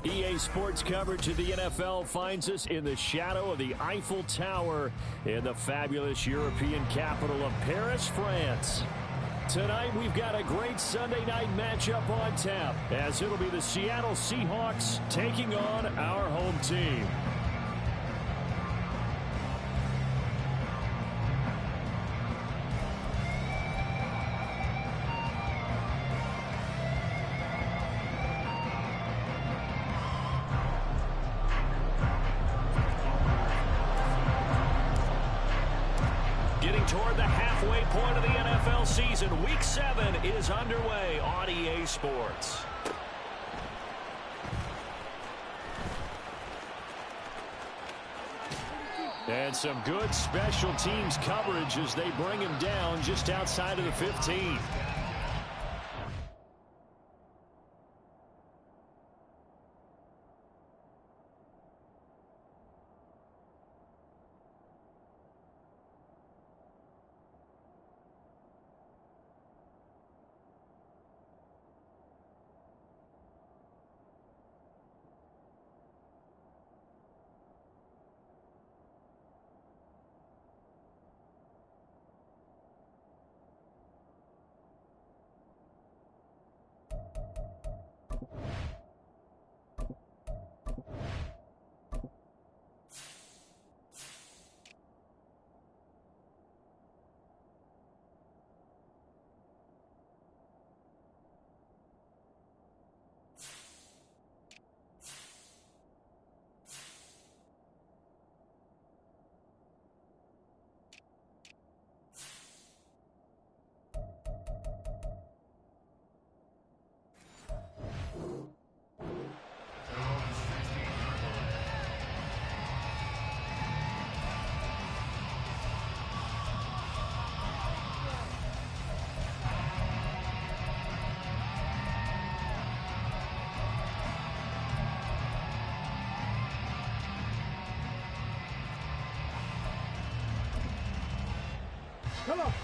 EA Sports coverage of the NFL finds us in the shadow of the Eiffel Tower in the fabulous European capital of Paris, France. Tonight, we've got a great Sunday night matchup on tap, as it'll be the Seattle Seahawks taking on our home team. Toward the halfway point of the NFL season, Week 7 is underway on EA Sports. And some good special teams coverage as they bring him down just outside of the 15.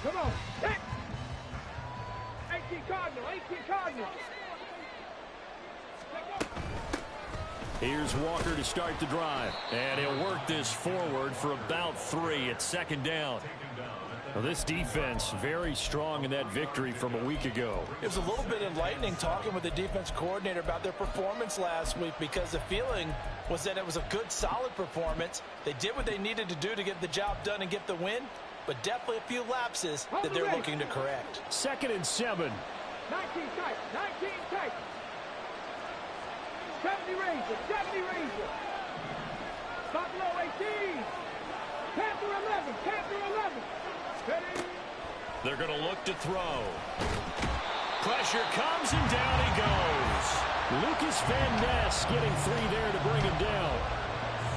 Come on. Hit! 18 Cardinal, 18 Cardinal. Here's Walker to start the drive. And he'll work this forward for about 3 at second down. Well, this defense very strong in that victory from a week ago. It was a little bit enlightening talking with the defense coordinator about their performance last week, because the feeling was that it was a good, solid performance. They did what they needed to do to get the job done and get the win, but definitely a few lapses that they're looking to correct. 2nd and 7. 19 tight, 19 tight. 70 Razor, 70 Razor. Buffalo 18. Panther 11, Panther 11. Ready? They're going to look to throw. Pressure comes and down he goes. Lucas Van Ness getting 3 there to bring him down.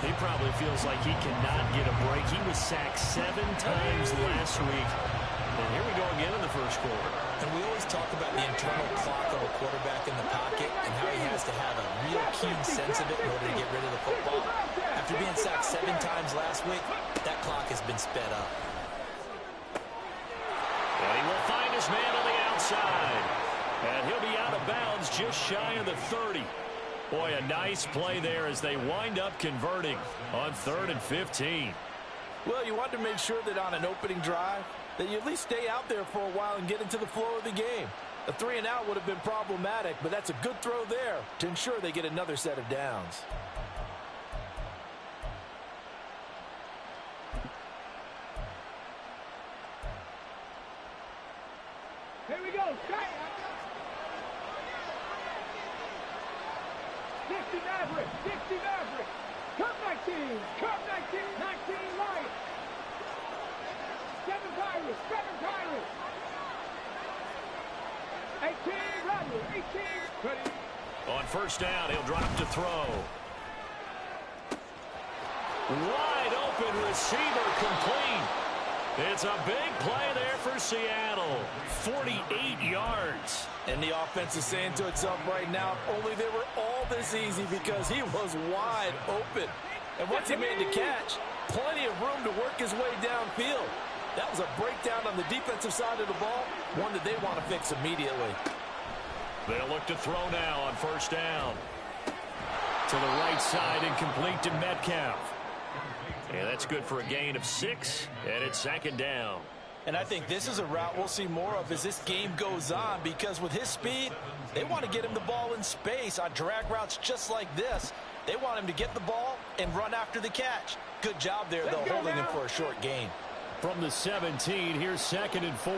He probably feels like he cannot get a break. He was sacked 7 times last week. And here we go again in the first quarter. And we always talk about the internal clock of a quarterback in the pocket and how he has to have a real keen sense of it in order to get rid of the football. After being sacked 7 times last week, that clock has been sped up. And he will find his man on the outside. And he'll be out of bounds just shy of the 30. Boy, a nice play there as they wind up converting on 3rd and 15. Well, you want to make sure that on an opening drive that you at least stay out there for a while and get into the flow of the game. A 3 and out would have been problematic, but that's a good throw there to ensure they get another set of downs. Here we go. 60 Maverick, 60 Maverick. Cup 19, Cup 19, 19 Lions. 7 Pirates, 7 Pirates. 18 Rattler, 18. Ready. On first down, he'll drop to throw. Wide open receiver complete. It's a big play there for Seattle. 48 yards. And the offense is saying to itself right now, if only they were all this easy, because he was wide open. And once he made the catch, plenty of room to work his way downfield. That was a breakdown on the defensive side of the ball, one that they want to fix immediately. They'll look to throw now on first down. To the right side and complete to Metcalf. And that's good for a gain of 6, and it's second down. And I think this is a route we'll see more of as this game goes on, because with his speed, they want to get him the ball in space on drag routes just like this. They want him to get the ball and run after the catch. Good job there, though, holding him for a short gain. From the 17, here's 2nd and 4.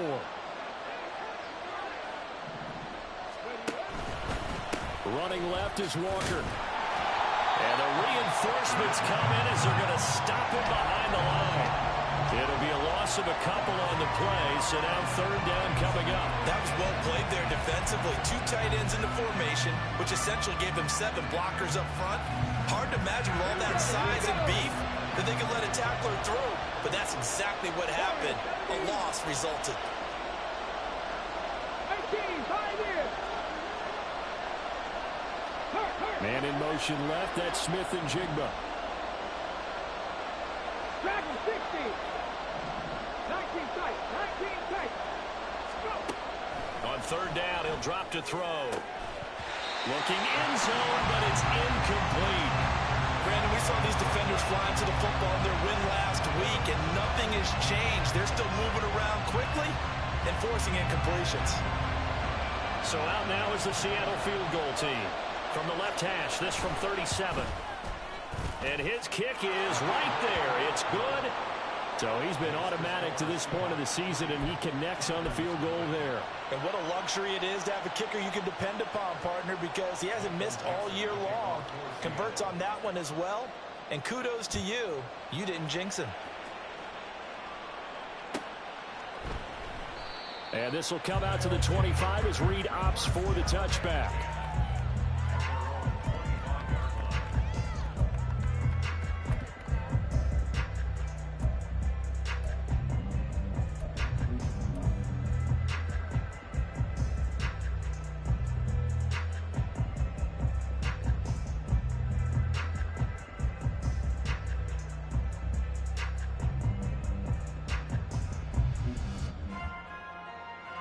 Running left is Walker. And the reinforcements come in as they're going to stop him behind the line. It'll be a loss of a couple on the play, so now 3rd down coming up. That was well played there defensively. 2 tight ends in the formation, which essentially gave them 7 blockers up front. Hard to imagine with all that size and beef that they could let a tackler through, but that's exactly what happened. A loss resulted. 18, 5 years. Man in motion left, that's Smith and Jigba. Dragon 60. 19 tight, 19 tight. Go. On 3rd down, he'll drop to throw. Looking in zone, but it's incomplete. Brandon, we saw these defenders flying to the football in their win last week, and nothing has changed. They're still moving around quickly and forcing incompletions. So out now is the Seattle field goal team. From the left hash, this from 37. And his kick is right there. It's good. So he's been automatic to this point of the season, and he connects on the field goal there. And what a luxury it is to have a kicker you can depend upon, partner, because he hasn't missed all year long. Converts on that one as well. And kudos to you. You didn't jinx him. And this will come out to the 25 as Reed opts for the touchback.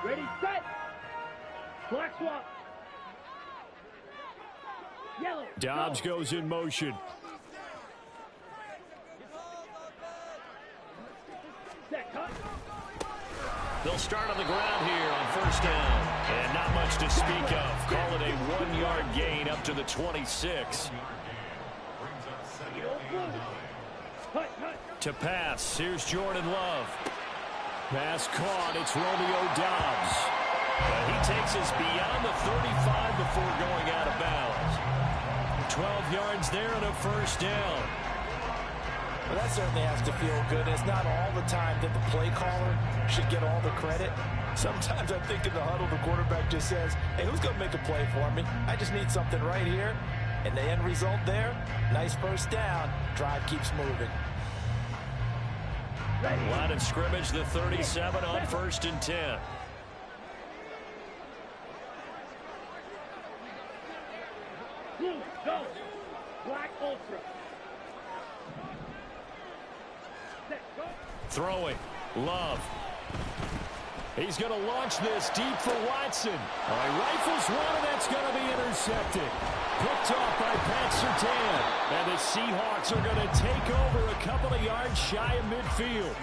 Ready, set. Black swap. Yellow. Dobbs goes in motion. Set, cut. They'll start on the ground here on 1st down. And not much to speak of. Call it a 1-yard gain up to the 26. To pass, here's Jordan Love. Pass caught, it's Romeo Dobbs. He takes us beyond the 35 before going out of bounds. 12 yards there and a 1st down. Well, that certainly has to feel good. It's not all the time that the play caller should get all the credit. Sometimes I think in the huddle, the quarterback just says, hey, who's going to make a play for me? I just need something right here. And the end result there, nice 1st down. Drive keeps moving. Line of scrimmage, the 37 on 1st and 10. Blue, go. Black ultra. Set, go. Throwing, Love. He's going to launch this deep for Watson. Rifles one, and that's going to be intercepted. Picked off by Pat Surtain. And the Seahawks are going to take over a couple of yards shy of midfield.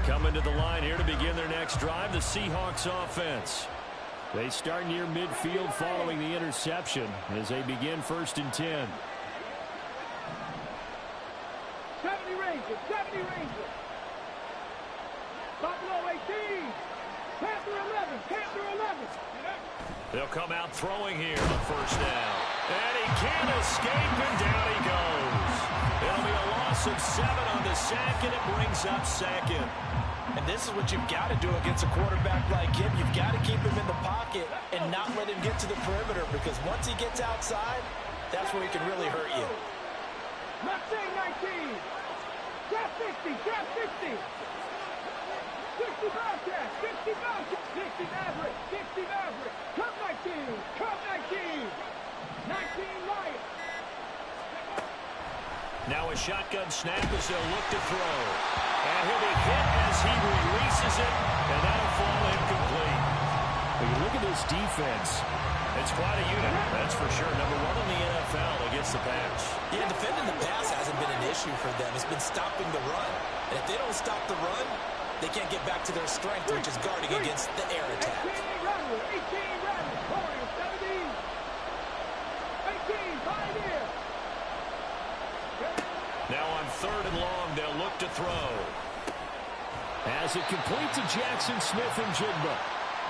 Coming to the line here to begin their next drive, the Seahawks offense. They start near midfield following the interception as they begin 1st and 10. 70 Rangers, 70 Rangers. Buffalo 18. Panther 11, Panther 11. They'll come out throwing here on 1st down. And he can't escape, and down he goes. It'll be a loss of 7 on the sack, and it brings up 2nd. And this is what you've got to do against a quarterback like him. You've got to keep him in the pocket and not let him get to the perimeter, because once he gets outside, that's where he can really hurt you. Mustang 19. Trap 60, trap 60. 60 Bobcat, 60 Bobcat. 60 Maverick, 60 Maverick. Cup 19, Cup 19. Lions. Now a shotgun snap as they'll look to throw. And he'll be hit as he releases it, and that'll fall incomplete. When you look at this defense, it's quite a unit, that's for sure. Number one in the NFL against the pass. Yeah, defending the pass hasn't been an issue for them. It's been stopping the run. And if they don't stop the run, they can't get back to their strength, which is guarding against the air attack. 18 Rattler, 17. 18, 5 here. Now on 3rd and long, they'll look to throw. As it complete to Jackson Smith and Jigba.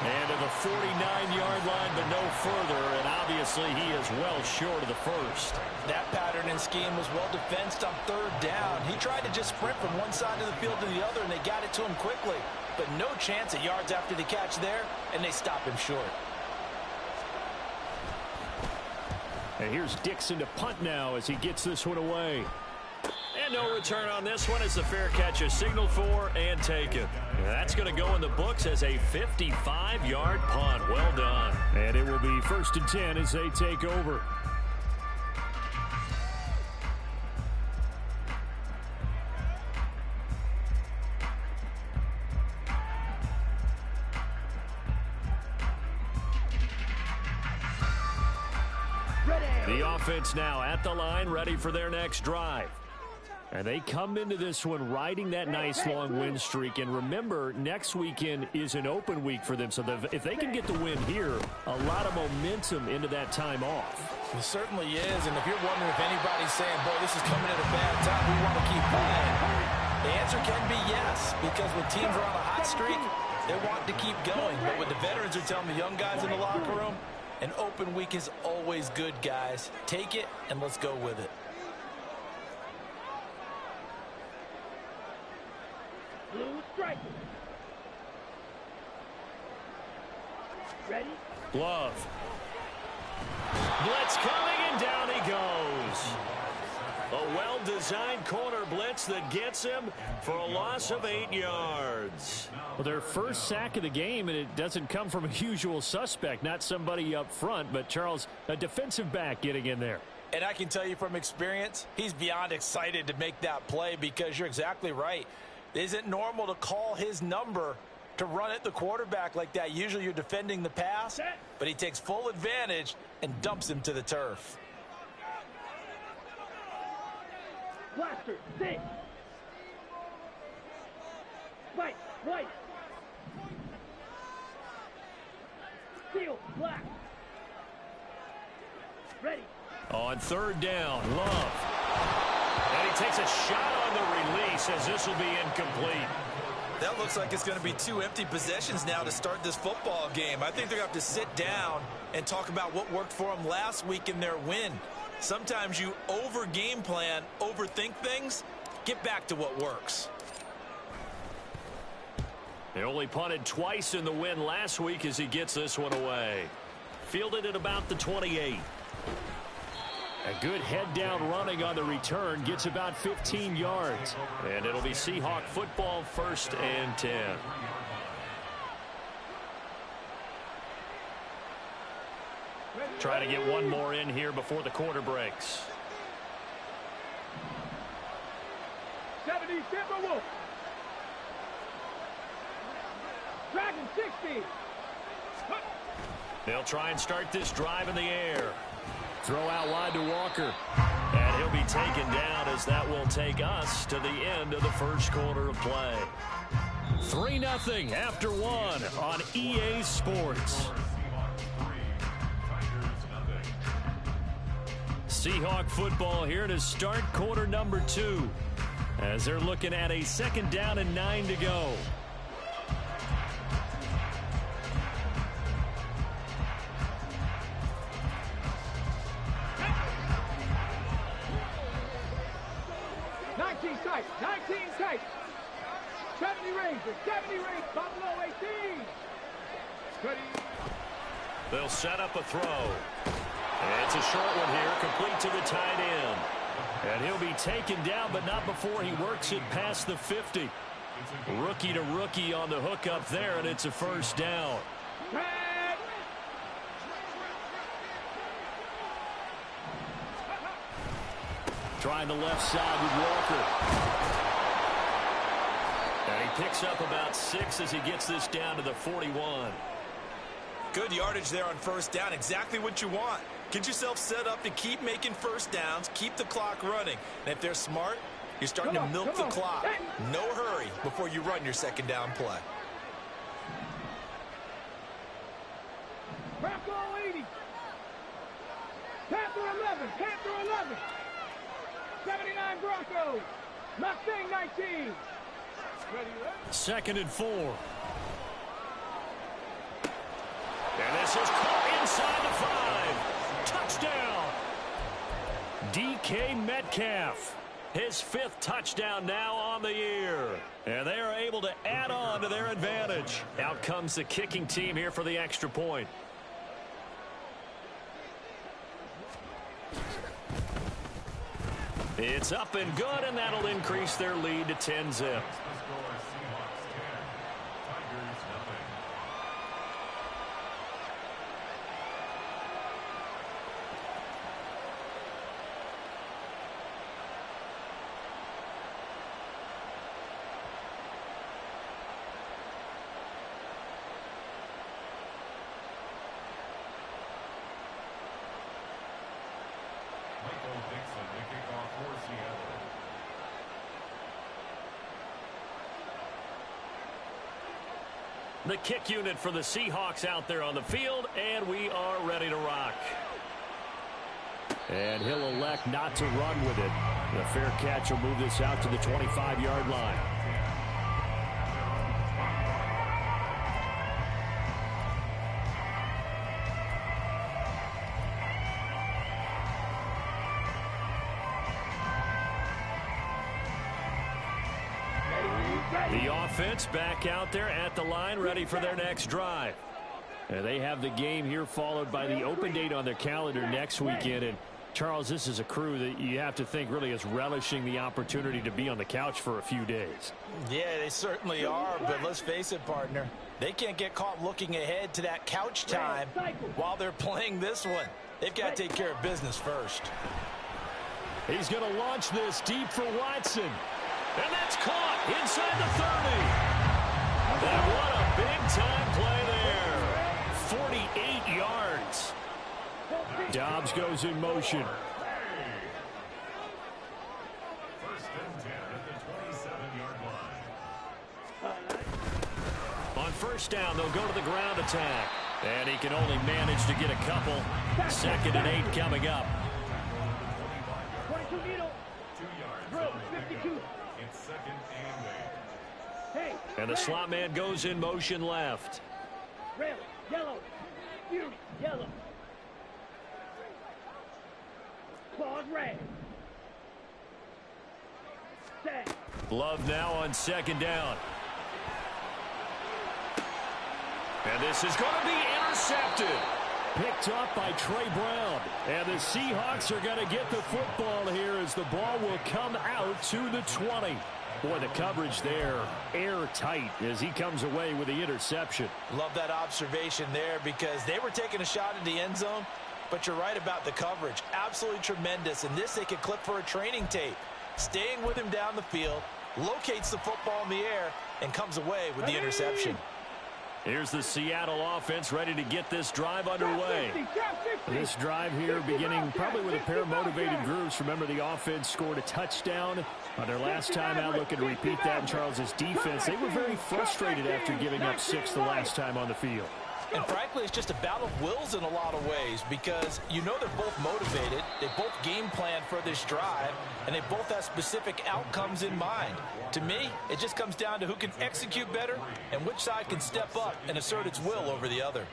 And to the 49-yard line, but no further, and obviously he is well short of the first. That pattern and scheme was well defensed on 3rd down. He tried to just sprint from one side of the field to the other, and they got it to him quickly. But no chance at yards after the catch there, and they stop him short. And here's Dixon to punt now as he gets this one away. And no return on this one as the fair catch is signaled for and taken. That's going to go in the books as a 55-yard punt. Well done. And it will be 1st and 10 as they take over. The offense now at the line, ready for their next drive. And they come into this one riding that nice long win streak. And remember, next weekend is an open week for them. So if they can get the win here, a lot of momentum into that time off. It certainly is. And if you're wondering if anybody's saying, boy, this is coming at a bad time, we want to keep playing, the answer can be yes. Because when teams are on a hot streak, they want to keep going. But what the veterans are telling the young guys in the locker room, an open week is always good, guys. Take it and let's go with it. Blue striker. Ready? Glove. Blitz coming, and down he goes. A well-designed corner blitz that gets him for a loss of 8 yards. Well, their first sack of the game, and it doesn't come from a usual suspect, not somebody up front, but Charles, a defensive back getting in there. And I can tell you from experience, he's beyond excited to make that play because you're exactly right. It isn't normal to call his number to run at the quarterback like that. Usually you're defending the pass, but he takes full advantage and dumps him to the turf. Blaster, 6. White, white. Steel, black. Ready. On 3rd down, Love. And he takes a shot on the release as this will be incomplete. That looks like it's going to be 2 empty possessions now to start this football game. I think they're going to have to sit down and talk about what worked for them last week in their win. Sometimes you over-game plan, overthink things, get back to what works. They only punted twice in the win last week as he gets this one away. Fielded at about the 28. A good head-down running on the return, gets about 15 yards. And it'll be Seahawk football, 1st and 10. Try to get one more in here before the quarter breaks. 70 Timberwolf. Dragon 60. They'll try and start this drive in the air. Throw out wide to Walker. And he'll be taken down as that will take us to the end of the first quarter of play. 3-0 after 1 on EA Sports. Seahawk football here to start quarter number 2 as they're looking at a 2nd down and 9 to go. Tight, 19 tight. 70 Ranger, Buffalo 18. Ready. They'll set up a throw. And it's a short one here, complete to the tight end. And he'll be taken down, but not before he works it past the 50. Rookie to rookie on the hook up there, and it's a 1st down. Trying the left side with Walker. And he picks up about 6 as he gets this down to the 41. Good yardage there on first down. Exactly what you want. Get yourself set up to keep making first downs, keep the clock running. And if they're smart, you're starting to milk the clock. No hurry before you run your second down play. Bronco 80. Panther 11. Panther 11. 79 Broncos. Mustang 19. Ready, 2nd and 4. And this is caught inside the 5. Touchdown. DK Metcalf. His 5th touchdown now on the year. And they are able to add on to their advantage. Out comes the kicking team here for the extra point. It's up and good, and that'll increase their lead to 10-zip. The kick unit for the Seahawks out there on the field, and we are ready to rock. And he'll elect not to run with it. The fair catch will move this out to the 25-yard line. The offense back out there at the line, ready for their next drive. And they have the game here followed by the open date on their calendar next weekend. And Charles, this is a crew that you have to think really is relishing the opportunity to be on the couch for a few days. Yeah, they certainly are, but let's face it, partner. They can't get caught looking ahead to that couch time while they're playing this one. They've got to take care of business first. He's going to launch this deep for Watson. And that's caught inside the 30. And what a big-time play there. 48 yards. Dobbs goes in motion. First and 10 at the 27-yard line. On first down, they'll go to the ground attack. And he can only manage to get a couple. 2nd and 8 coming up. 22 needle. 2 yards. Drill, 52. It's 2nd and 8. Hey. And the slot man goes in motion left. Red, yellow. Beauty, yellow. Claws red. Set. Love now on 2nd down. And this is going to be intercepted. Picked up by Trey Brown. And the Seahawks are going to get the football here as the ball will come out to the 20. Boy, the coverage there, airtight as he comes away with the interception. Love that observation there because they were taking a shot at the end zone, but you're right about the coverage. Absolutely tremendous. And this they could clip for a training tape. Staying with him down the field, locates the football in the air, and comes away with the interception. Here's the Seattle offense ready to get this drive underway. This drive here beginning probably with a pair of motivated groups. Remember, the offense scored a touchdown on their last time out. Looking to repeat that in Charles's defense. They were very frustrated after giving up 6 the last time on the field. And frankly, it's just a battle of wills in a lot of ways because you know they're both motivated. They both game plan for this drive, and they both have specific outcomes in mind. To me, it just comes down to who can execute better and which side can step up and assert its will over the other.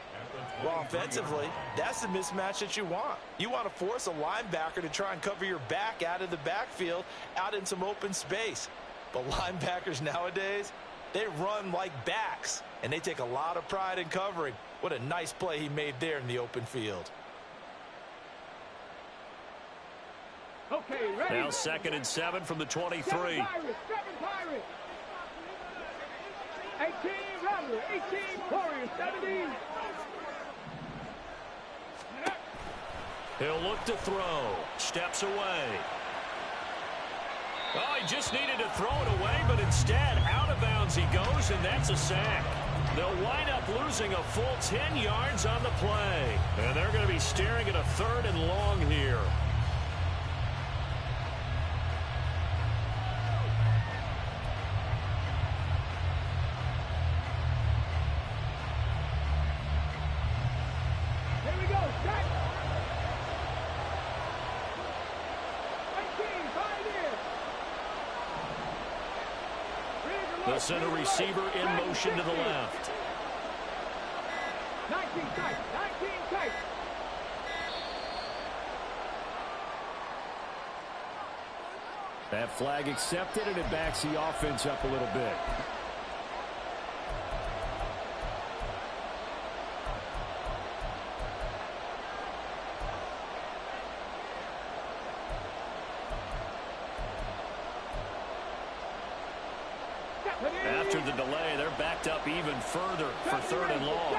Well, offensively, that's the mismatch that you want. You want to force a linebacker to try and cover your back out of the backfield, out in some open space. But linebackers nowadays, they run like backs, and they take a lot of pride in covering. What a nice play he made there in the open field. Okay, ready. Now 2nd and 7 from the 23. 7 Pirates, 7 Pirates. 18 Rattler, 18 Warriors, 17. He'll look to throw. Steps away. Oh, he just needed to throw it away, but instead, out of bounds he goes, and that's a sack. They'll wind up losing a full 10 yards on the play. And they're going to be staring at a 3rd and long here. Here we go. Set. 19, The center receiver in motion to the left. 19 tight. 19 tight. That flag accepted, and it backs the offense up a little bit. After the delay, they're backed up even further for 3rd and long.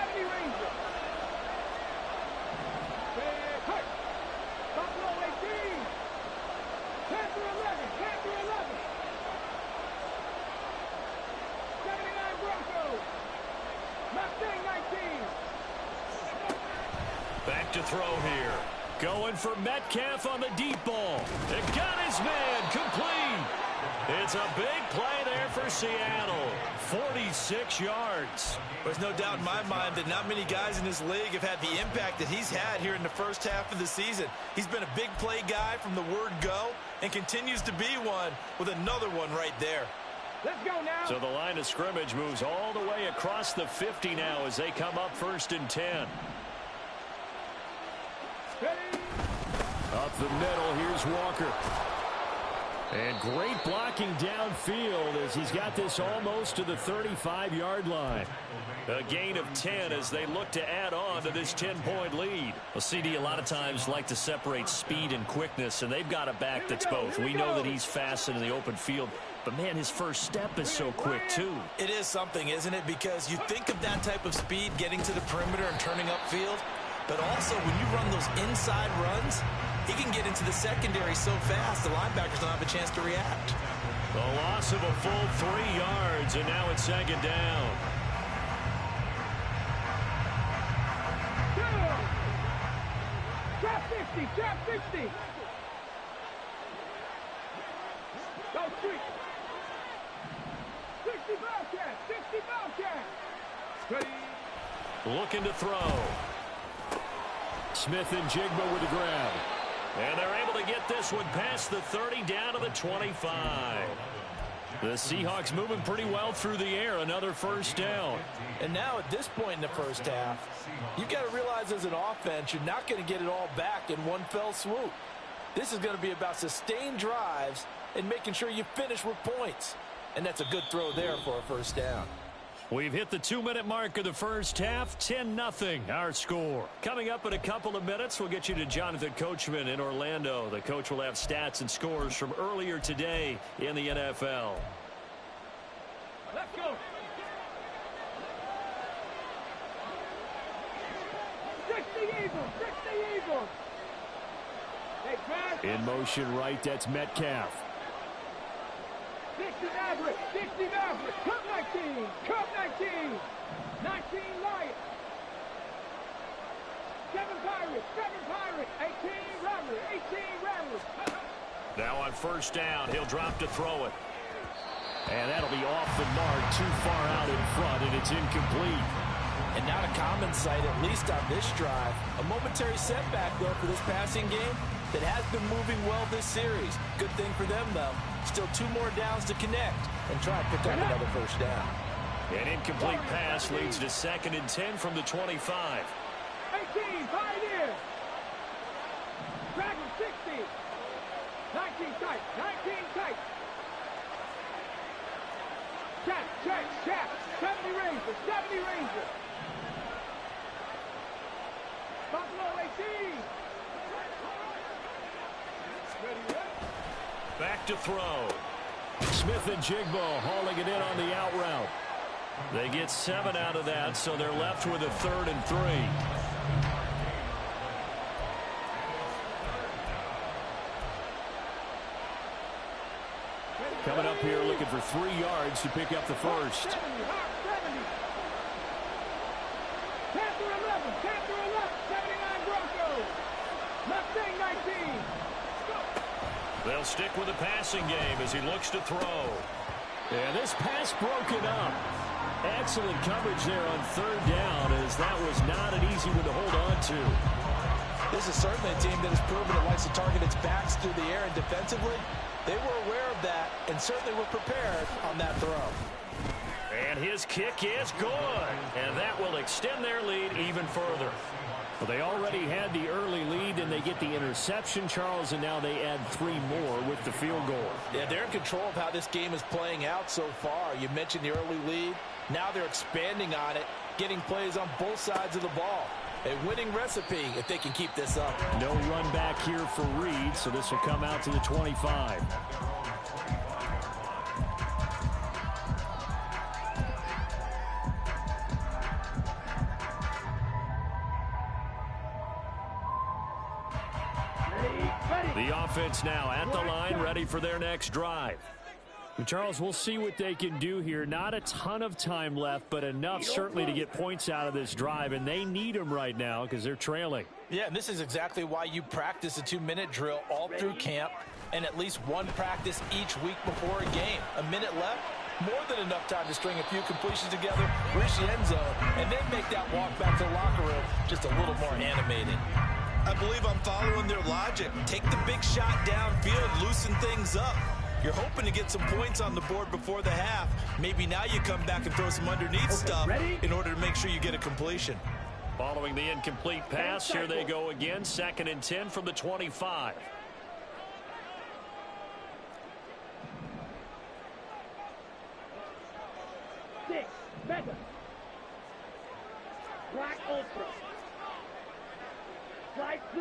Back to throw here. Going for Metcalf on the deep ball. It got his man complete. It's a big play there for Seattle. 46 yards. There's no doubt in my mind that not many guys in this league have had the impact that he's had here in the first half of the season. He's been a big play guy from the word go and continues to be one with another one right there. Let's go now. So the line of scrimmage moves all the way across the 50 now as they come up 1st and 10. Up the middle, here's Walker. And great blocking downfield as he's got this almost to the 35-yard line. A gain of 10 as they look to add on to this 10-point lead. Well, CD a lot of times like to separate speed and quickness, and they've got a back that's both. We know that he's fast in the open field, but, man, his first step is so quick, too. It is something, isn't it? Because you think of that type of speed getting to the perimeter and turning upfield, but also when you run those inside runs, he can get into the secondary so fast the linebackers don't have a chance to react. The loss of a full 3 yards, and now it's 2nd down. Trap 50, trap 50. Go street. 60 Bobcat, 60 Bobcat. Ready. Looking to throw. Smith and Jigba with the grab. And they're able to get this one past the 30 down to the 25. The Seahawks moving pretty well through the air. Another 1st down. And now at this point in the first half, you've got to realize as an offense, you're not going to get it all back in one fell swoop. This is going to be about sustained drives and making sure you finish with points. And that's a good throw there for a 1st down. We've hit the 2-minute mark of the first half. 10-0 our score. Coming up in a couple of minutes, we'll get you to Jonathan Coachman in Orlando. The coach will have stats and scores from earlier today in the NFL. Let's go. 60 Eagles, 60 Eagles. Hey, pass. In motion right, that's Metcalf. 60 Maverick, 60 Maverick, Cup 19, Cup 19, 19 Lions, 7 Pirates, 18 Ramblers, 18 Ramblers. Now on 1st down, he'll drop to throw it. And that'll be off the mark, too far out in front, and it's incomplete. And not a common sight, at least on this drive. A momentary setback, though, for this passing game that has been moving well this series. Good thing for them, though. Still 2 more downs to connect and try to pick up another 1st down. An incomplete pass leads to 2nd and 10 from the 25. 18, Pioneer. Dragon 60. 19 tight, 19 tight. Check. 70 Rangers, 70 Rangers. Buffalo 18. Ready. Back to throw. Smith and Jigba hauling it in on the out route. They get 7 out of that, so they're left with a 3rd and 3. looking for 3 yards to pick up the first. 70, 70. Panther 11, Panther 11, 79 Broncos. Mustang 19. They'll stick with the passing game as he looks to throw. And this pass broken up. Excellent coverage there on 3rd down, as that was not an easy one to hold on to. This is certainly a team that has proven it likes to target its backs through the air, and defensively, they were aware of that and certainly were prepared on that throw. And his kick is good. And that will extend their lead even further. Well, they already had the early lead, and they get the interception, Charles, and now they add 3 more with the field goal. Yeah, they're in control of how this game is playing out so far. You mentioned the early lead. Now they're expanding on it, getting plays on both sides of the ball. A winning recipe if they can keep this up. No run back here for Reed, so this will come out to the 25. The offense now at the line, ready for their next drive. And Charles, we'll see what they can do here. Not a ton of time left, but enough certainly to get points out of this drive, and they need them right now because they're trailing. Yeah, and this is exactly why you practice a 2-minute drill all through camp and at least one practice each week before a game. A minute left, more than enough time to string a few completions together, reach the end zone, and then make that walk back to the locker room just a little more animated. I believe I'm following their logic. Take the big shot downfield, loosen things up. You're hoping to get some points on the board before the half. Maybe now you come back and throw some underneath stuff in order to make sure you get a completion. Following the incomplete pass, here they go again. 2nd and 10 from the 25. Six, Mega. Black Ultra. Slide 2.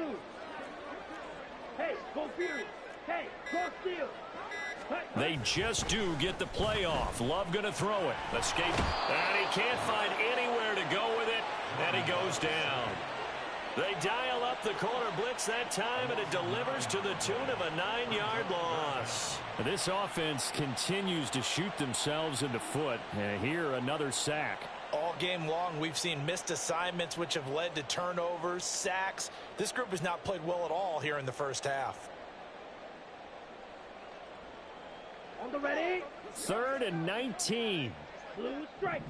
Hey, go Fury. Hey, go Steel. They just do get the play off. Love going to throw it. Escape. And he can't find anywhere to go with it. And he goes down. They dial up the corner blitz that time, and it delivers to the tune of a 9-yard loss. This offense continues to shoot themselves in the foot. And here, another sack. All game long, we've seen missed assignments, which have led to turnovers, sacks. This group has not played well at all here in the first half. On the ready. 3rd and 19. Blue striker.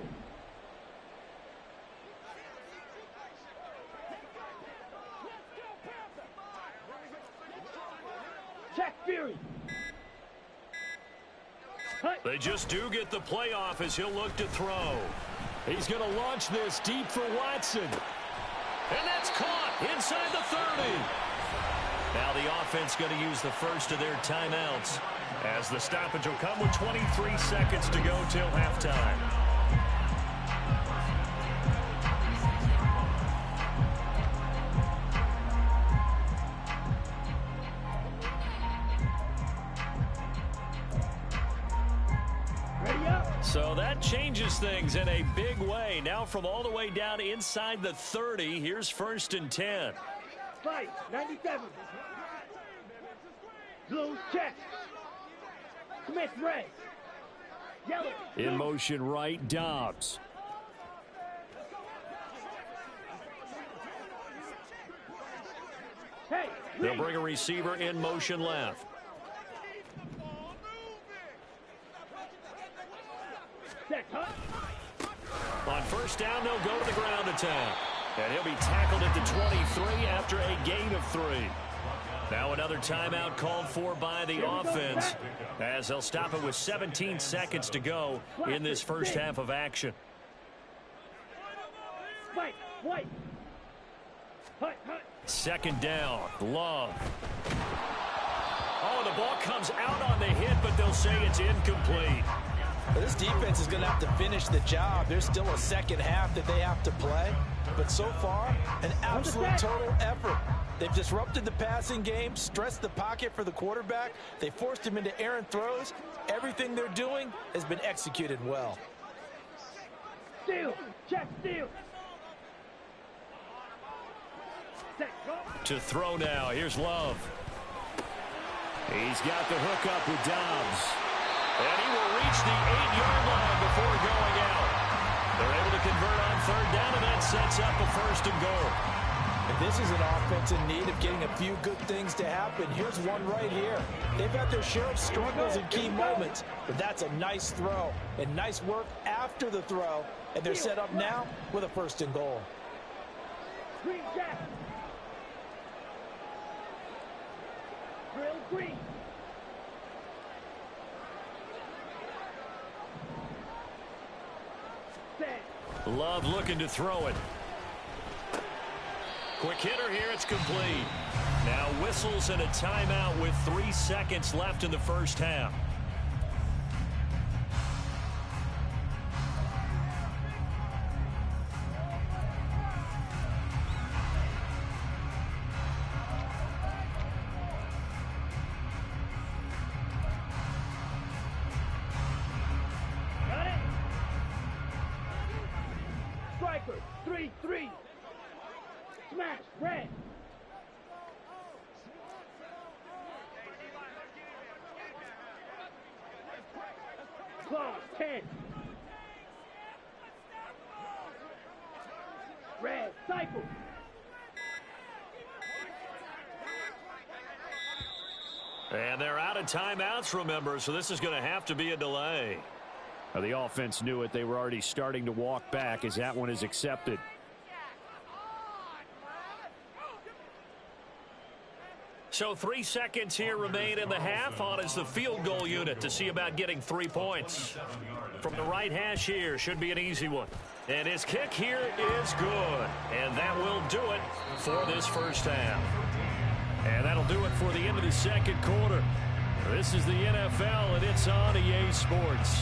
Check Fury. They just do get the playoff as he'll look to throw. He's going to launch this deep for Watson. And that's caught inside the 30. Now the offense going to use the first of their timeouts, as the stoppage will come with 23 seconds to go till halftime. So that changes things in a big way. Now from all the way down inside the 30, here's 1st and 10. Fight, 97. Blue check. Smith red. Yellow. In motion right, Dobbs. Hey, they'll bring a receiver in motion left. On 1st down, they'll go to the ground attack. And he'll be tackled at the 23 after a gain of 3. Now another timeout called for by the offense, as they'll stop it with 17 seconds to go in this first half of action. White. 2nd down, Love. Oh, the ball comes out on the hit, but they'll say it's incomplete. This defense is going to have to finish the job. There's still a second half that they have to play. But so far, an absolute total effort. They've disrupted the passing game, stressed the pocket for the quarterback. They forced him into errant throws. Everything they're doing has been executed well. Steal. Check steal. To throw now. Here's Love. He's got the hook up with Dobbs. And he will reach the 8-yard line before going out. They're able to convert on third down, and that sets up a first and goal. And this is an offense in need of getting a few good things to happen. Here's one right here. They've had their share of struggles in key moments, but that's a nice throw and nice work after the throw. And they're set up now with a first and goal. Green jack. Drill green. Set. Love looking to throw it. Quick hitter here, it's complete. Now whistles and a timeout with 3 seconds left in the first half. Got it? Striker, 3-3. Smash, red. Close, 10. Red, cycle. And they're out of timeouts, remember, so this is going to have to be a delay. Now, the offense knew it. They were already starting to walk back as that one is accepted. So 3 seconds here remain in the half. On is the field goal unit to see about getting 3 points. From the right hash here, should be an easy one. And his kick here is good. And that will do it for this first half. And that'll do it for the end of the second quarter. This is the NFL, and it's on EA Sports.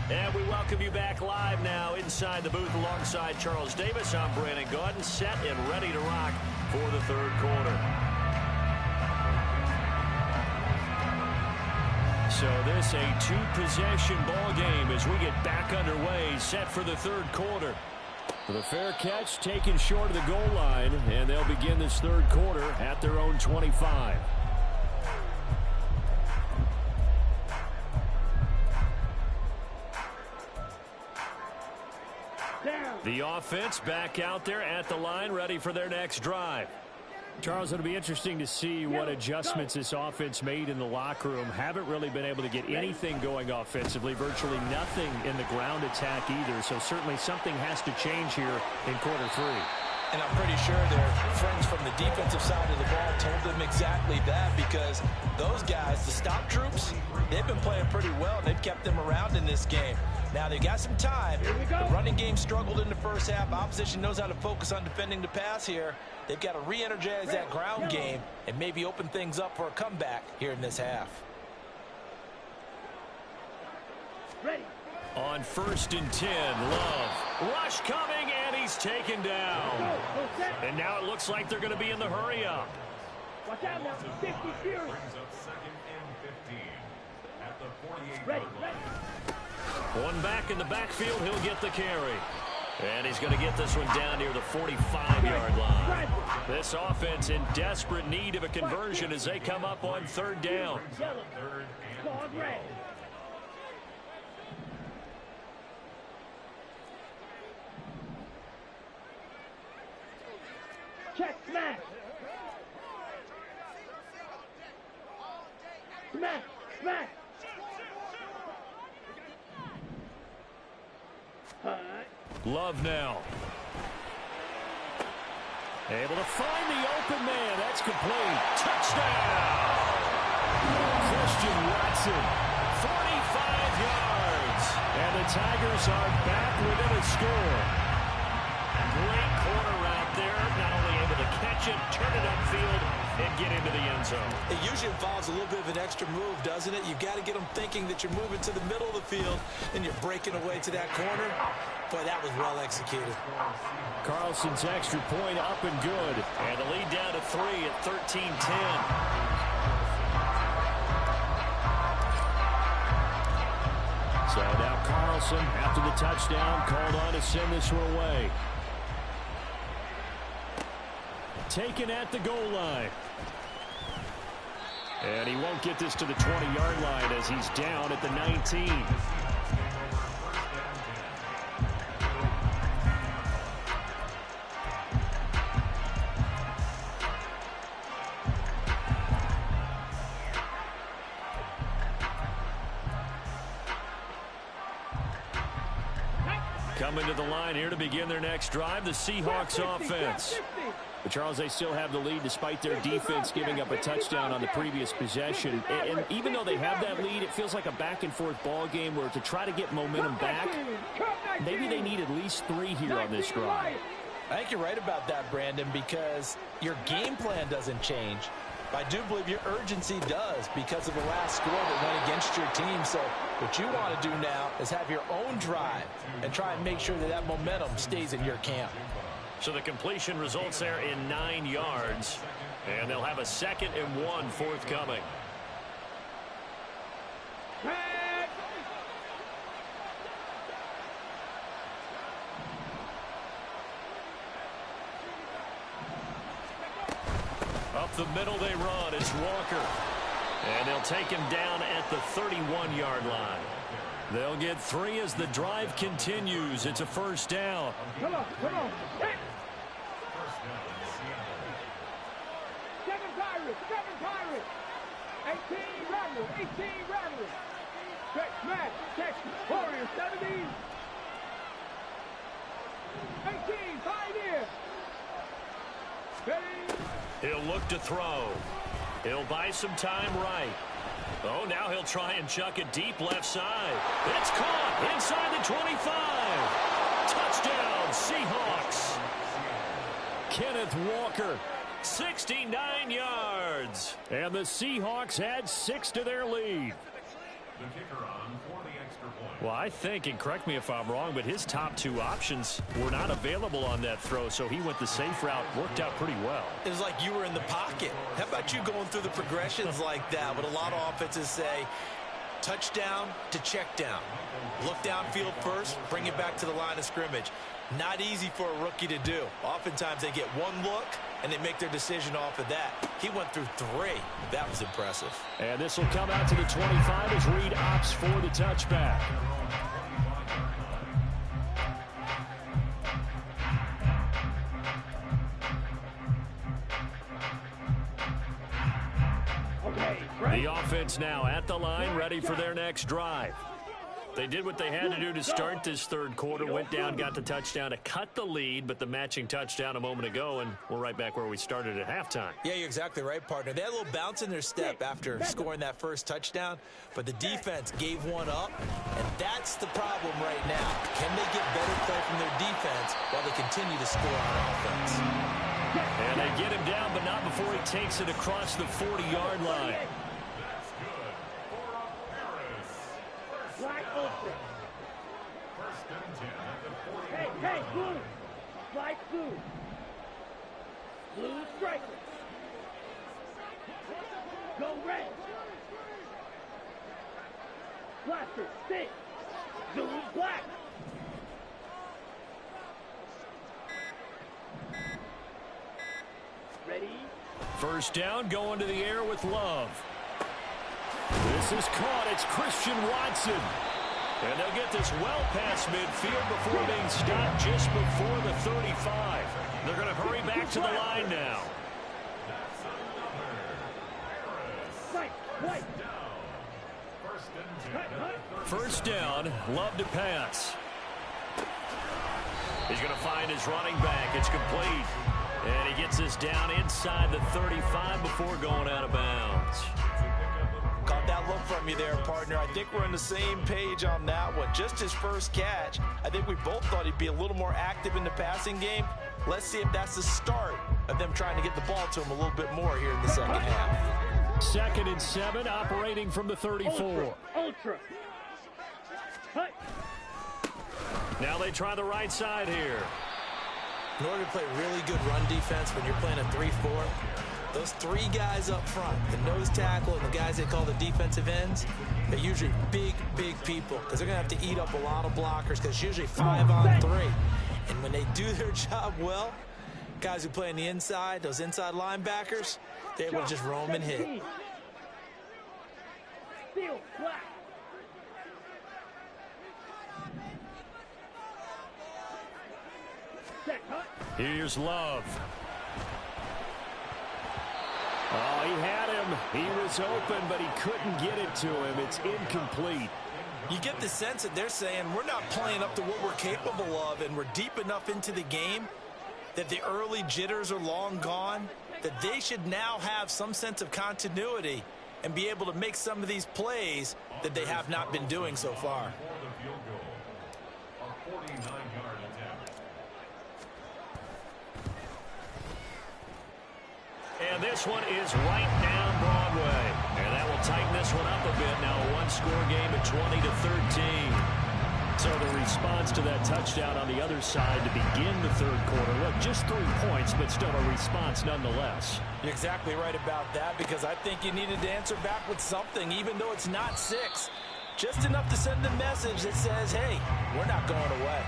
And we welcome you back live now inside the booth alongside Charles Davis. I'm Brandon Gaudin, set and ready to rock for the third quarter. So this a 2-possession ball game as we get back underway, set for the third quarter. The fair catch taken short of the goal line, and they'll begin this third quarter at their own 25. The offense back out there at the line, ready for their next drive. Charles, it'll be interesting to see what adjustments this offense made in the locker room. Haven't really been able to get anything going offensively, virtually nothing in the ground attack either. So certainly something has to change here in quarter three. And I'm pretty sure their friends from the defensive side of the ball told them exactly that, because those guys, the stop troops, they've been playing pretty well. They've kept them around in this game. Now, they've got some time. The running game struggled in the first half. Opposition knows how to focus on defending the pass here. They've got to re-energize that ground game and maybe open things up for a comeback here in this half. Ready. On 1st and 10, Love. Rush coming, and he's taken down. And now it looks like they're going to be in the hurry up. Watch out now. 50 Fury. Brings up 2nd and 15 at the 48. Ready. One back in the backfield, he'll get the carry. And he's going to get this one down near the 45-yard line. This offense in desperate need of a conversion as they come up on 3rd down. Yellow. Squad red. Check, smash. Smash, smash. Love now. Able to find the open man. That's complete. Touchdown. Christian Watson, 45 yards. And the Tigers are back within a score. Great corner out there. Not only able to catch it, turn it upfield, and get into the end zone. It usually involves a little bit of an extra move, doesn't it? You've got to get them thinking that you're moving to the middle of the field and you're breaking away to that corner. Boy, that was well executed. Carlson's extra point up and good. And the lead down to 3 at 13-10. So now Carlson, after the touchdown, called on to send this one away. Taken at the goal line. And he won't get this to the 20-yard line as he's down at the 19. Coming to the line here to begin their next drive, the Seahawks offense. But, Charles, they still have the lead despite their defense giving up a touchdown on the previous possession. And even though they have that lead, it feels like a back-and-forth ball game where to try to get momentum back, maybe they need at least 3 here on this drive. I think you're right about that, Brandon, because your game plan doesn't change. I do believe your urgency does because of the last score that went against your team. So what you want to do now is have your own drive and try and make sure that that momentum stays in your camp. So the completion results there in 9 yards. And they'll have a 2nd and 1 forthcoming. Up the middle they run. It's Walker. And they'll take him down at the 31-yard line. They'll get 3 as the drive continues. It's a first down. Come on. 7 Pirates. 18 Rattlers. Check, Warriors, 70. 18, Pioneers. He'll look to throw. He'll buy some time right. Oh, now he'll try and chuck it deep left side. It's caught inside the 25. Touchdown, Seahawks. Kenneth Walker. 69 yards. And the Seahawks add 6 to their lead. The kicker on for the extra point. Well, I think, and correct me if I'm wrong, but his top 2 options were not available on that throw, so he went the safe route. Worked out pretty well. It was like you were in the pocket. How about you going through the progressions like that? What a lot of offenses say, touchdown to check down. Look downfield first, bring it back to the line of scrimmage. Not easy for a rookie to do. Oftentimes they get 1 look and they make their decision off of that. He went through 3. That was impressive. And this will come out to the 25 as Reed opts for the touchback. The offense now at the line, ready for their next drive. They did what they had to do to start this third quarter, went down, got the touchdown to cut the lead, but the matching touchdown a moment ago, and we're right back where we started at halftime. Yeah, you're exactly right, partner. They had a little bounce in their step after scoring that first touchdown, but the defense gave one up, and that's the problem right now. Can they get better play from their defense while they continue to score on offense? And they get him down, but not before he takes it across the 40-yard line. That's good for a Paris. Wide open. First and 10 at the 40. Hey, blue. Slide blue. Blue striker. Go red. Blaster, stick. Blue, black. Ready? First down, going to the air with Love. This is caught. It's Christian Watson. And they'll get this well past midfield before being stopped just before the 35. They're going to hurry back to the line now. Right. First down, Love to pass. He's going to find his running back. It's complete. And he gets this down inside the 35 before going out of bounds. Caught that look from you there, partner. I think we're on the same page on that one. Just his first catch. I think we both thought he'd be a little more active in the passing game. Let's see if that's the start of them trying to get the ball to him a little bit more here in the second half. 2nd and 7, operating from the 34. Ultra. Now they try the right side here. In order to play really good run defense when you're playing a 3-4, those 3 guys up front, the nose tackle and the guys they call the defensive ends, they're usually big people because they're going to have to eat up a lot of blockers because it's usually 5 on 3. And when they do their job well, guys who play on the inside, those inside linebackers, they're able to just roam and hit. Steal, black. Here's Love. Oh, he had him. He was open, but he couldn't get it to him. It's incomplete. You get the sense that they're saying we're not playing up to what we're capable of, and we're deep enough into the game that the early jitters are long gone, that they should now have some sense of continuity and be able to make some of these plays that they have not been doing so far. And this one is right down Broadway. And that will tighten this one up a bit. Now a one-score game at 20-13. So the response to that touchdown on the other side to begin the third quarter. Look, just 3 points, but still a response nonetheless. You're exactly right about that because I think you needed to answer back with something, even though it's not 6. Just enough to send a message that says, hey, we're not going away.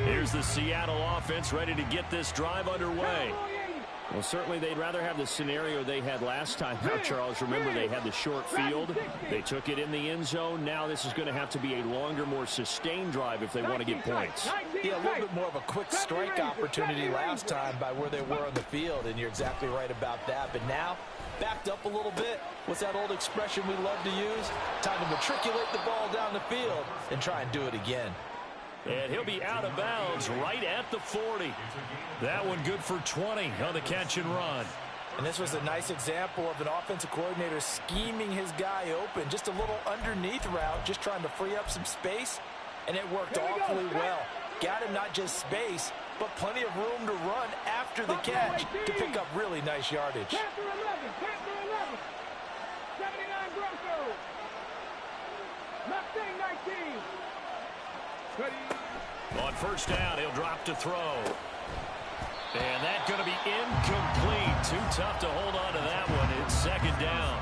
Here's the Seattle offense ready to get this drive underway. Well, certainly they'd rather have the scenario they had last time. Now, Charles, remember they had the short field. They took it in the end zone. Now this is going to have to be a longer, more sustained drive if they want to get points. Yeah, a little bit more of a quick strike opportunity last time by where they were on the field, and you're exactly right about that. But now, backed up a little bit. What's that old expression we love to use? Time to matriculate the ball down the field and try and do it again. And he'll be out of bounds right at the 40. That one good for 20 on the catch and run. And this was a nice example of an offensive coordinator scheming his guy open. Just a little underneath route, just trying to free up some space. And it worked awfully well. Got him not just space, but plenty of room to run after the catch to pick up really nice yardage. Panther 11, Panther 11. 79 Broncos. Mustang 19. On first down, he'll drop to throw. And that's going to be incomplete. Too tough to hold on to that one. It's second down.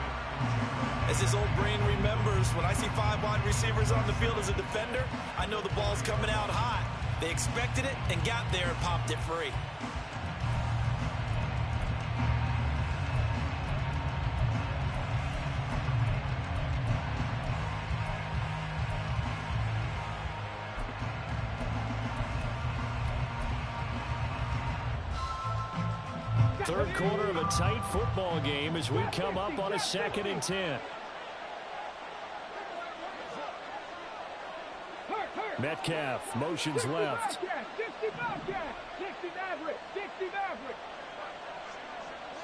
As his old brain remembers, when I see 5 wide receivers on the field as a defender, I know the ball's coming out hot. They expected it and got there and popped it free. Third quarter of a tight football game as we come up on a 2nd and 10. Metcalf motions left. 60 Maverick. 60 Maverick.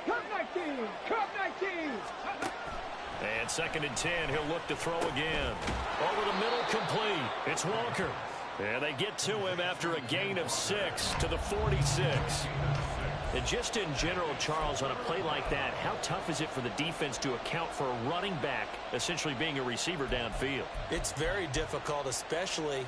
Cup 19. Cup 19. And 2nd and 10, he'll look to throw again. Over the middle, complete. It's Walker. And they get to him after a gain of 6 to the 46. And just in general, Charles, on a play like that, how tough is it for the defense to account for a running back essentially being a receiver downfield? It's very difficult, especially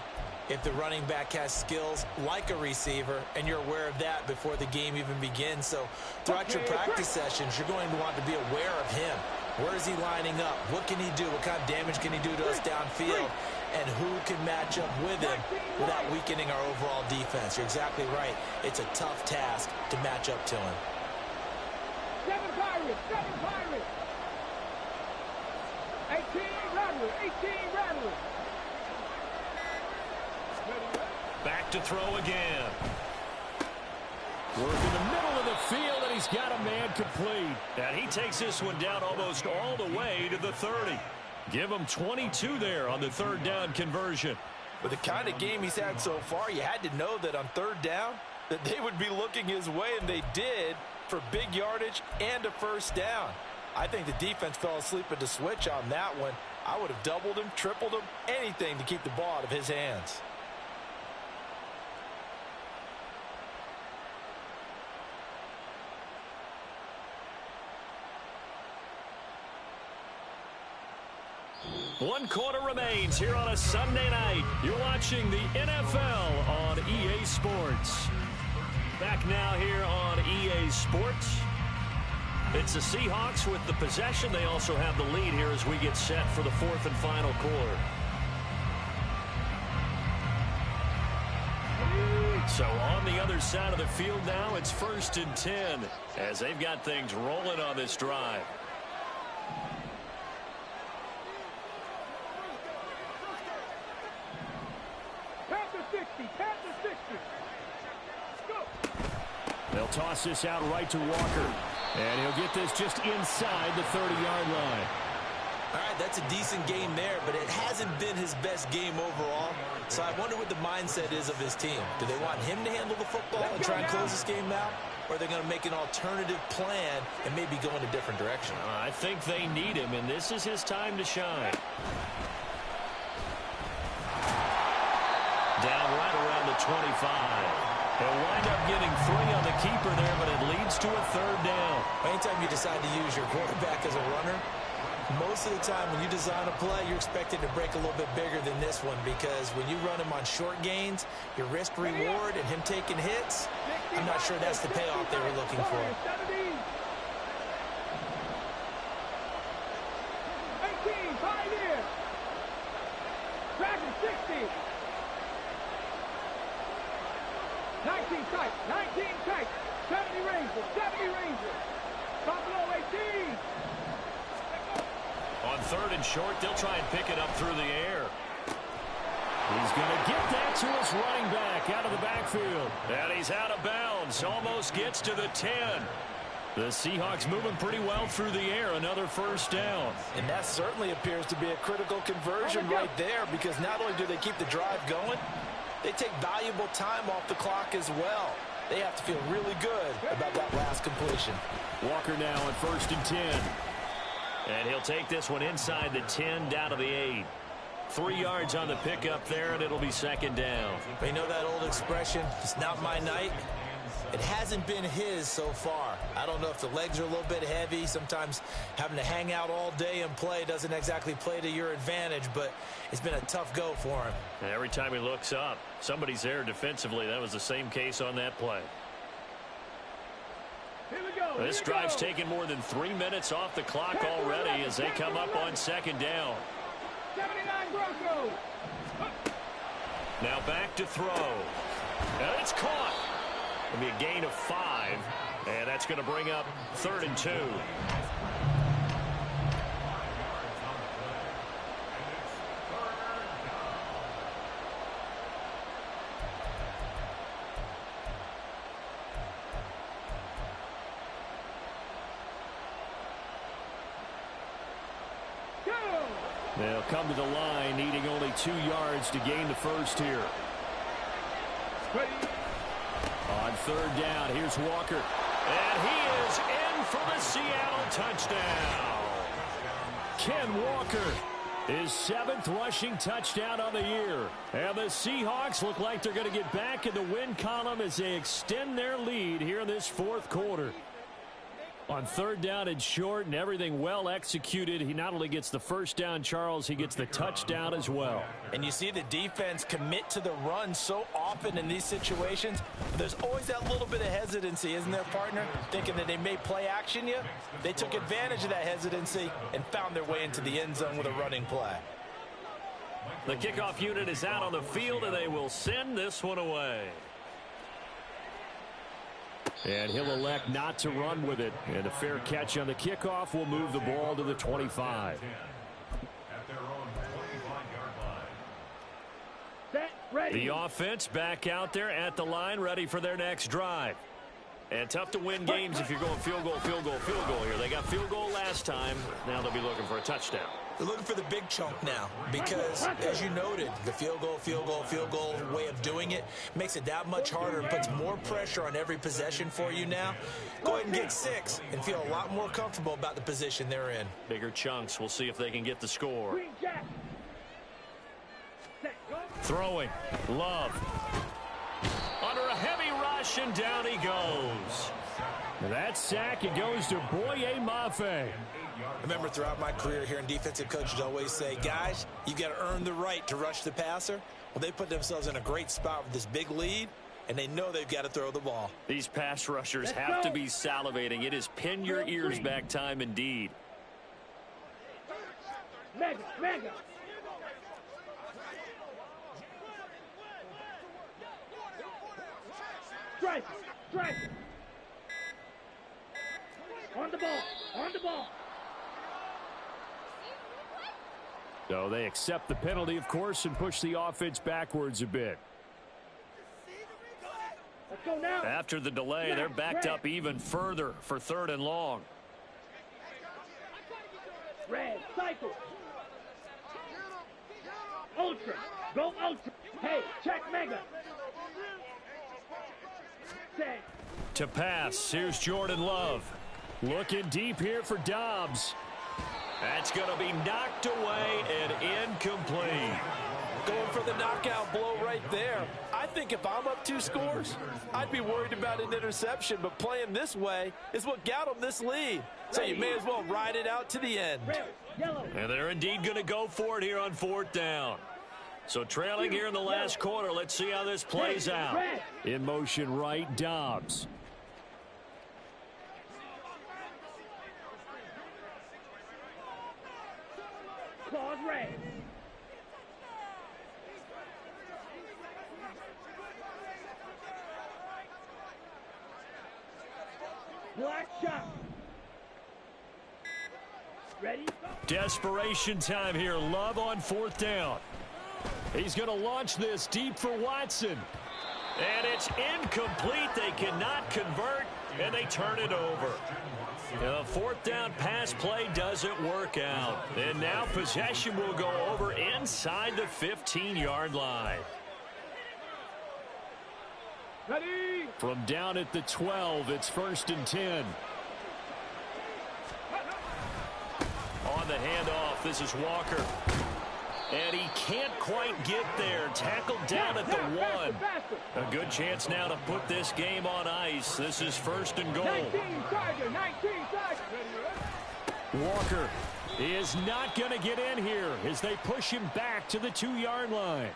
if the running back has skills like a receiver, and you're aware of that before the game even begins. So throughout your practice sessions, you're going to want to be aware of him. Where is he lining up? What can he do? What kind of damage can he do to us downfield? And who can match up with him without weakening our overall defense? You're exactly right. It's a tough task to match up to him. 7 Pirates. 7 Pirates. 18 Rattlers. 18 Rattlers. Back to throw again. Work in the middle of the field, and he's got a man complete. And he takes this one down almost all the way to the 30. Give him 22 there on the 3rd down conversion. With the kind of game he's had so far, you had to know that on third down that they would be looking his way, and they did, for big yardage and a first down. I think the defense fell asleep at the switch on that one. I would have doubled him, tripled him, anything to keep the ball out of his hands. One quarter remains here on a Sunday night. You're watching the NFL on EA Sports. Back now here on EA Sports. It's the Seahawks with the possession. They also have the lead here as we get set for the fourth and final quarter. So on the other side of the field now, it's 1st and 10 as they've got things rolling on this drive. They'll toss this out right to Walker. And he'll get this just inside the 30-yard line. All right, that's a decent game there, but it hasn't been his best game overall. So I wonder what the mindset is of his team. Do they want him to handle the football and try and close this game out? Or are they going to make an alternative plan and maybe go in a different direction? I think they need him, and this is his time to shine. Down right around the 25. He'll wind up getting 3 on the keeper there, but it leads to a third down. Anytime you decide to use your quarterback as a runner, most of the time when you design a play, you're expected to break a little bit bigger than this one, because when you run him on short gains, your risk-reward and him taking hits, I'm not sure that's the payoff they were looking for. 18, 5 in. Dragon 60. 19 tight, 19 tight, 70 Rangers, 70 Rangers. Buffalo 18. On 3rd and short, they'll try and pick it up through the air. He's going to get that to his running back out of the backfield. And he's out of bounds, almost gets to the 10. The Seahawks moving pretty well through the air, another first down. And that certainly appears to be a critical conversion right there, because not only do they keep the drive going, they take valuable time off the clock as well. They have to feel really good about that last completion. Walker now on 1st and 10. And he'll take this one inside the 10 down to the 8. 3 yards on the pickup there, and it'll be 2nd down. You know that old expression, it's not my night? It hasn't been his so far. I don't know if the legs are a little bit heavy. Sometimes having to hang out all day and play doesn't exactly play to your advantage, but it's been a tough go for him. And every time he looks up, somebody's there defensively. That was the same case on that play. Here we go. This drive's taken more than 3 minutes off the clock already as they come up on 2nd down. 79 Broncos. Now back to throw. And it's caught. It'll be a gain of 5, and that's going to bring up 3rd and 2. They'll come to the line, needing only 2 yards to gain the first here. On 3rd down, here's Walker. And he is in for the Seattle touchdown. Ken Walker, his 7th rushing touchdown on the year. And the Seahawks look like they're going to get back in the win column as they extend their lead here in this 4th quarter. On 3rd down and short and everything well executed, he not only gets the first down, Charles, he gets the touchdown as well. And you see the defense commit to the run so often in these situations. There's always that little bit of hesitancy, isn't there, partner? Thinking that they may play action you. They took advantage of that hesitancy and found their way into the end zone with a running play. The kickoff unit is out on the field, and they will send this one away. And he'll elect not to run with it. And a fair catch on the kickoff will move the ball to the 25. Set, ready. The offense back out there at the line, ready for their next drive. And tough to win games if you're going field goal, field goal, field goal here. they got field goal last time. Now they'll be looking for a touchdown. They're looking for the big chunk now because, as you noted, the field goal way of doing it makes it that much harder and puts more pressure on every possession for you now. Go ahead and get 6 and feel a lot more comfortable about the position they're in. Bigger chunks. We'll see if they can get the score. Throwing. Love. Under a heavy rush, and down he goes. That sack, it goes to Boye Mafe. Remember, throughout my career here in defensive coaches always say, guys, you got to earn the right to rush the passer. Well, they put themselves in a great spot with this big lead, and they know they've got to throw the ball. These pass rushers have to be salivating. It is pin your ears back time indeed. Mega. Strike. On the ball. So they accept the penalty, of course, and push the offense backwards a bit. Let's go now. After the delay, they're backed up even further for 3rd and long. Red, cycle. Ultra. Go ultra. Hey, check mega. Set. To pass, here's Jordan Love. Looking deep here for Dobbs. That's going to be knocked away and incomplete. Going for the knockout blow right there. I think if I'm up 2 scores, I'd be worried about an interception, but playing this way is what got them this lead. So you may as well ride it out to the end. And they're indeed going to go for it here on 4th down. So trailing here in the last quarter, let's see how this plays out. In motion right, Dobbs. Claws red. Black shot. Ready? Desperation time here. Love on 4th down. He's going to launch this deep for Watson. And it's incomplete. They cannot convert, and they turn it over. The 4th down pass play doesn't work out. And now possession will go over inside the 15-yard line. Ready? From down at the 12, it's 1st and 10. On the handoff, this is Walker. And he can't quite get there. Tackled down at the 1. A good chance now to put this game on ice. This is 1st and goal. 19 Tiger. Walker is not going to get in here as they push him back to the 2-yard line.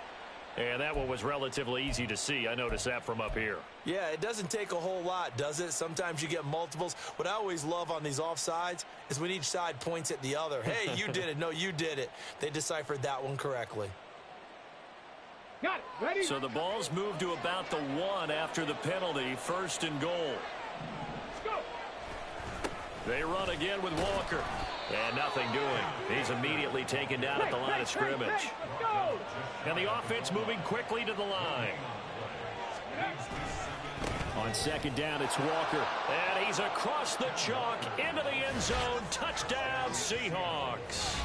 And that one was relatively easy to see. I noticed that from up here. Yeah, it doesn't take a whole lot, does it? Sometimes you get multiples. What I always love on these offsides is when each side points at the other. Hey, you did it. No, you did it. They deciphered that one correctly. Got it. Ready? So the ball's moved to about the 1 after the penalty. 1st and goal. Go. They run again with Walker. And nothing doing. He's immediately taken down at the line of scrimmage. Go. And the offense moving quickly to the line. On 2nd down, it's Walker. And he's across the chalk into the end zone. Touchdown, Seahawks.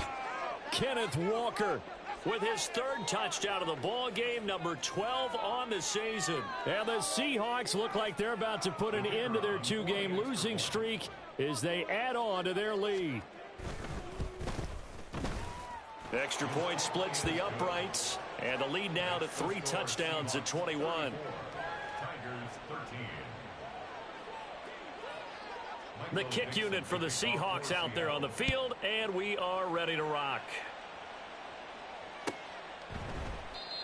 Kenneth Walker with his 3rd touchdown of the ball game, number 12 on the season. And the Seahawks look like they're about to put an end to their 2-game losing streak as they add on to their lead. Extra point splits the uprights, and the lead now to 3 touchdowns at 21. The kick unit for the Seahawks out there on the field, and we are ready to rock.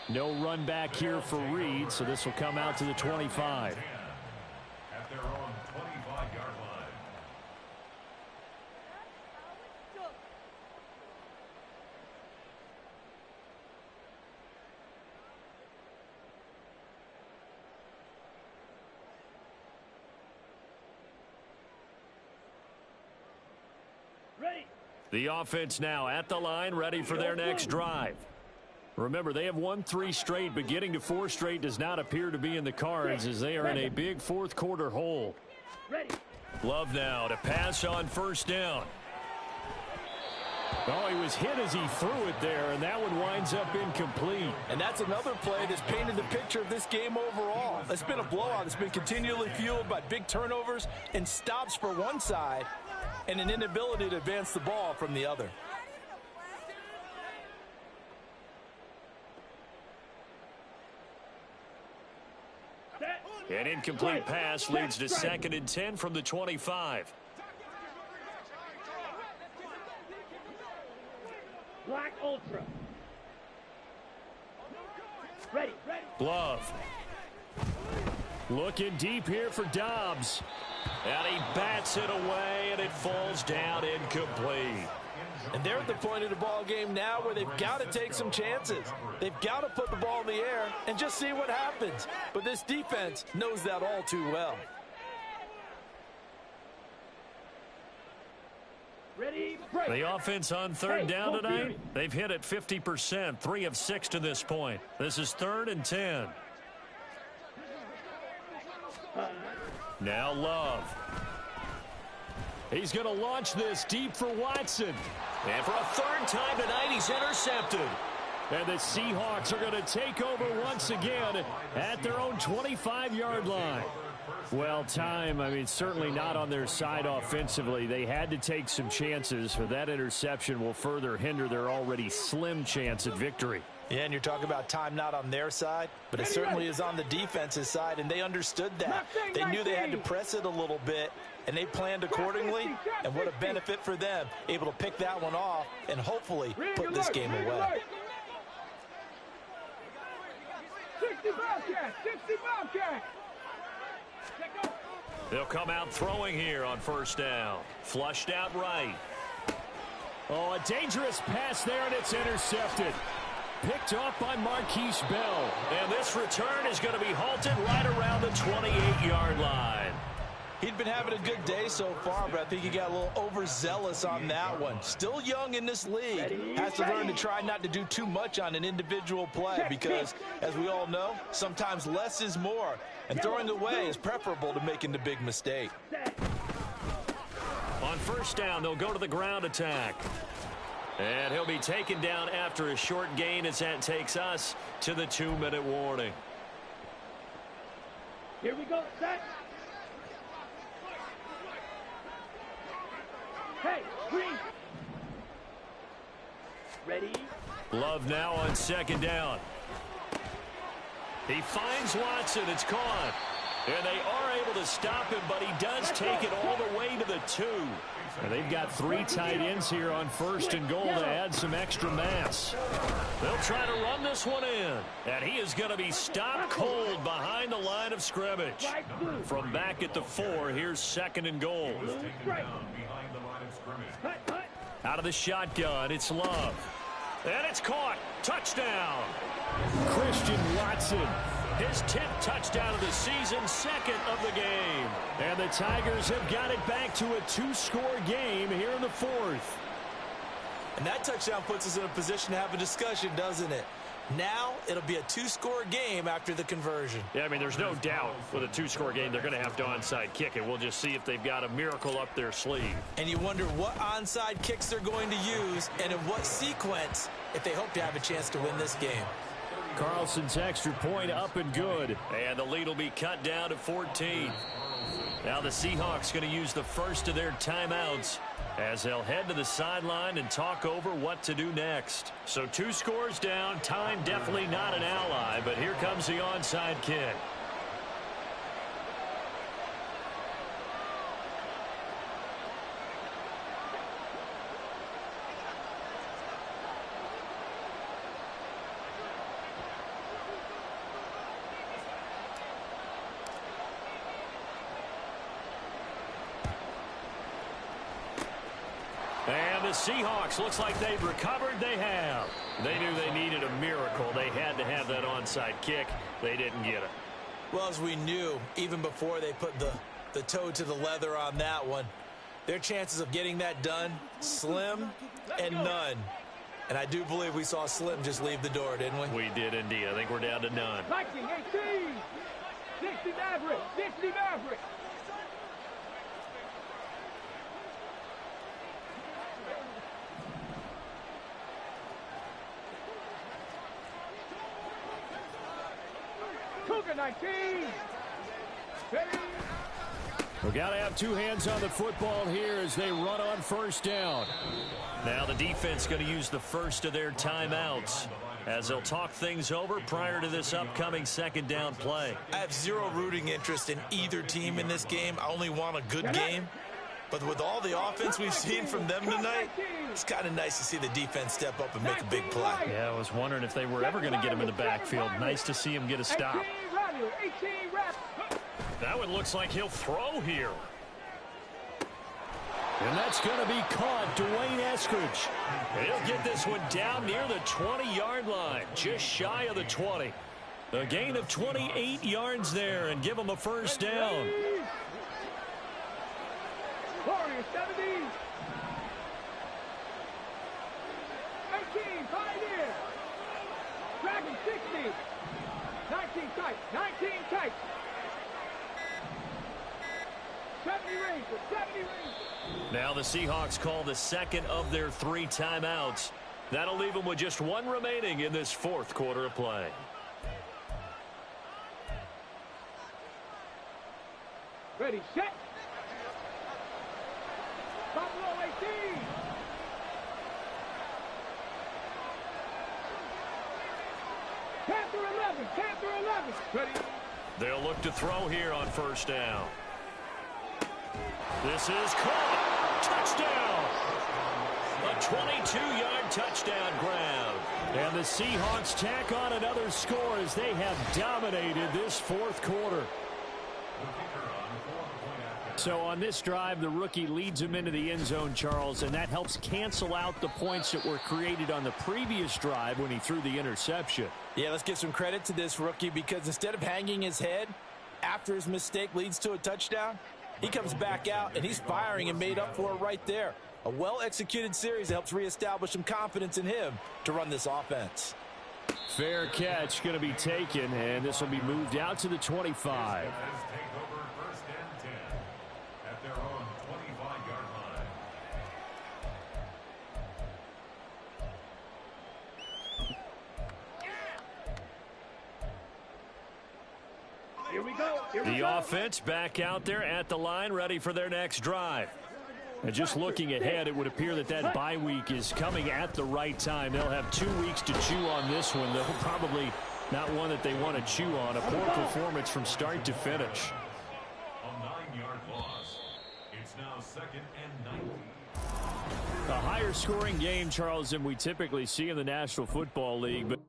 No run back here for Reed, so this will come out to the 25. At their own 25-yard line. Ready. The offense now at the line, ready for their next drive. Remember, they have won 3 straight, but getting to 4 straight does not appear to be in the cards as they are in a big 4th quarter hole. Ready. Love now to pass on first down. Oh, he was hit as he threw it there, and that one winds up incomplete. And that's another play that's painted the picture of this game overall. It's been a blowout. It's been continually fueled by big turnovers and stops for one side and an inability to advance the ball from the other. An incomplete pass leads to 2nd and 10 from the 25. Black Ultra. Ready. Glove. Looking deep here for Dobbs. And he bats it away, and it falls down incomplete. And they're at the point of the ball game now where they've got to take some chances. They've got to put the ball in the air and just see what happens. But this defense knows that all too well. Ready, break. The offense on 3rd down tonight, they've hit it 50%, 3 of 6 to this point. This is 3rd and 10. Now Love. He's going to launch this deep for Watson. And for a 3rd time tonight, he's intercepted. And the Seahawks are going to take over once again at their own 25-yard line. Well, certainly not on their side offensively. They had to take some chances, but that interception will further hinder their already slim chance at victory. Yeah, and you're talking about time not on their side, but it certainly is on the defense's side, and they understood that. They knew they had to press it a little bit, and they planned accordingly, and what a benefit for them, able to pick that one off and hopefully put this game away. 60 Bobcat. They'll come out throwing here on 1st down. Flushed out right. Oh, a dangerous pass there, and it's intercepted. Picked off by Marquise Bell. And this return is going to be halted right around the 28-yard line. He'd been having a good day so far, but I think he got a little overzealous on that one. Still young in this league. Has to learn to try not to do too much on an individual play because, as we all know, sometimes less is more. And throwing away is preferable to making the big mistake. On 1st down, they'll go to the ground attack. And he'll be taken down after a short gain as that takes us to the 2-minute warning. Here we go, set. Hey, green. Ready. Love now on 2nd down. He finds Watson. It's caught. And they are able to stop him, but he does take it all the way to the 2. And they've got 3 tight ends here on 1st and goal to add some extra mass. They'll try to run this one in. And he is going to be stopped cold behind the line of scrimmage. From back at the 4, here's 2nd and goal. Out of the shotgun, it's Love. And it's caught. Touchdown. Christian Watson. His 10th touchdown of the season, 2nd of the game. And the Tigers have got it back to a 2-score game here in the 4th. And that touchdown puts us in a position to have a discussion, doesn't it? Now it'll be a 2-score game after the conversion. Yeah, there's no doubt with a 2-score game they're going to have to onside kick it. We'll just see if they've got a miracle up their sleeve. And you wonder what onside kicks they're going to use and in what sequence if they hope to have a chance to win this game. Carlson's extra point up and good. And the lead will be cut down to 14. Now the Seahawks going to use the first of their timeouts as they'll head to the sideline and talk over what to do next. So 2 scores down. Time definitely not an ally, but here comes the onside kick. And the Seahawks, looks like they've recovered. They have. They knew they needed a miracle. They had to have that onside kick. They didn't get it. Well, as we knew, even before they put the toe to the leather on that one, their chances of getting that done, slim and none. And I do believe we saw Slim just leave the door, didn't we? We did indeed. I think we're down to none. 19-18. 60 Maverick. Cougar 19. Ready. We've got to have two hands on the football here as they run on first down. Now the defense going to use the first of their timeouts as they'll talk things over prior to this upcoming second down play. I have zero rooting interest in either team in this game. I only want a good game. But with all the offense we've seen from them tonight, it's kind of nice to see the defense step up and make a big play. Yeah, I was wondering if they were ever going to get him in the backfield. Nice to see him get a stop. 18 wrap. That one looks like he'll throw here. And that's going to be caught. Dwayne Eskridge. He'll get this one down near the 20-yard line, just shy of the 20. A gain of 28 yards there and give him a first down. Warriors 70. 18, Pioneer. Dragon 60. 19 tight, 19 tight. 70 Rangers, 70 Rangers. Now the Seahawks call the second of their 3 timeouts. That'll leave them with just one remaining in this fourth quarter of play. Ready, set. Buffalo 18. Panther 11, Panther 11. Ready. They'll look to throw here on first down. This is caught. Touchdown. A 22-yard touchdown grab. And the Seahawks tack on another score as they have dominated this fourth quarter. So on this drive, the rookie leads him into the end zone, Charles, and that helps cancel out the points that were created on the previous drive when he threw the interception. Yeah, let's give some credit to this rookie because instead of hanging his head after his mistake leads to a touchdown, he comes back out and he's firing and made up for it right there. A well-executed series that helps reestablish some confidence in him to run this offense. Fair catch going to be taken, and this will be moved out to the 25. Here we go. The offense back out there at the line, ready for their next drive. And just looking ahead, it would appear that that bye week is coming at the right time. They'll have 2 weeks to chew on this one, though probably not one that they want to chew on. A poor performance from start to finish. A 9-yard loss. It's now 2nd and 19. A higher scoring game, Charles, than we typically see in the National Football League. But